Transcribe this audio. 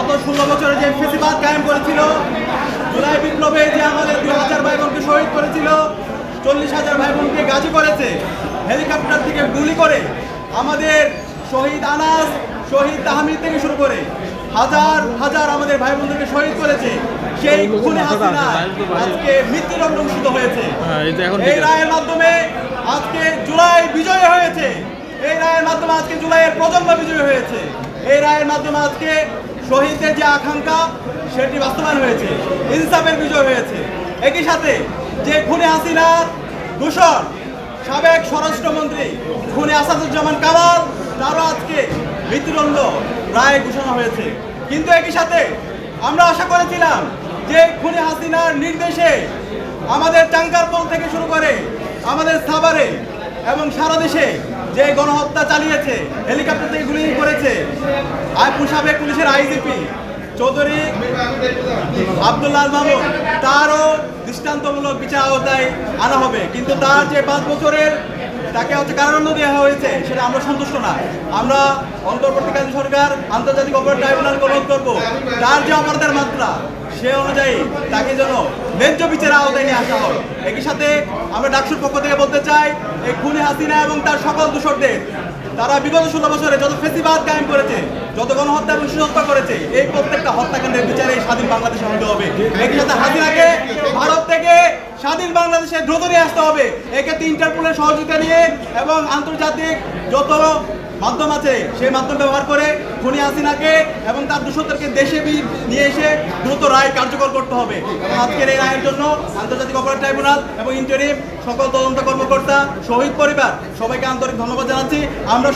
গত 16 বছরে যে ফেসিবাদ কায়েম করেছিল, জুলাই বিপ্লবে যে আমাদের 2000 ভাই বোনকে শহীদ করেছিল, 40,000 ভাই বোনকে গাজী করেছে, হেলিকপ্টার থেকে গুলি করে আমাদের শহীদ আনাস, শহীদ তাহমিদ থেকে শুরু করে হাজার হাজার আমাদের ভাই বোনদেরকে শহীদ করেছে। সেই খুনে হাসিনা আজকে মৃত্যুদণ্ড ঘোষিত হয়েছে। এই রায়ের মাধ্যমে আজকে জুলাই বিজয় হয়েছে। এই রায়ের মাধ্যমে আজকে জুলাইয়ের প্রজন্ম বিজয় হয়েছে। এই রায়ের মাধ্যমে আজকে শহীদদের যে আকাঙ্ক্ষা সেটি বাস্তবায়ন হয়েছে, ইনসাফের বিজয় হয়েছে। একই সাথে যে খুনে হাসিনার দূষণ সাবেক স্বরাষ্ট্রমন্ত্রী খুনে আসাদুজ্জামান কামাল, তারও আজকে মৃত্যুদণ্ড রায় ঘোষণা হয়েছে। কিন্তু একই সাথে আমরা আশা করেছিলাম যে খুনে হাসিনার নির্দেশে আমাদের চাঙ্কারপোল থেকে শুরু করে আমাদের সাভারে এবং সারা দেশে যে গণহত্যা চালিয়েছে, হেলিকপ্টার থেকে গুলি করেছে, সাবেক পুলিশের আইজিপি চৌধুরী আব্দুল্লাহ মামুন, তারও দৃষ্টান্তমূলক বিচার আওতায় আনা হবে। কিন্তু তার যে 5 বছরের তাকে কারাদণ্ড দেওয়া হয়েছে সেটা আমরা সন্তুষ্ট না। আমরা অন্তর্বর্তীকালীন সরকার আন্তর্জাতিক অপরাধ ট্রাইব্যুনালকে অনুরোধ করবো, তার যে অপরাধের মাত্রা সে অনুযায়ী তাকে যেন ন্যায্য বিচারের আওতায় নিয়ে আসা হয়। একই সাথে আমরা ডাকসুর পক্ষ থেকে বলতে চাই, এই খুনে হাসিনা এবং তার সকল দূষরদের, তারা বিগত 16 বছরে যত ফেসিবাদ কায়েম করেছে, যত গণহত্যা এবং শিশুহত্যা করেছে, এই প্রত্যেকটা হত্যাকাণ্ডের বিচারে স্বাধীন বাংলাদেশে হতে হবে। একই সাথে হাসিনাকে ভারত থেকে স্বাধীন বাংলাদেশে দ্রুত নিয়ে আসতে হবে। এক্ষেত্রে ইন্টারপোলের সহযোগিতা নিয়ে এবং আন্তর্জাতিক যত মাধ্যম আছে সেই মাধ্যম ব্যবহার করে খুনি হাসিনাকে এবং তার দূষণদেরকে দেশে নিয়ে এসে দ্রুত রায় কার্যকর করতে হবে। এবং আজকের এই রায়ের জন্য আন্তর্জাতিক অপরাধ ট্রাইব্যুনাল এবং ইন্টারিম সকল তদন্ত কর্মকর্তা, শহীদ পরিবার সবাইকে আন্তরিক ধন্যবাদ জানাচ্ছি। আমরা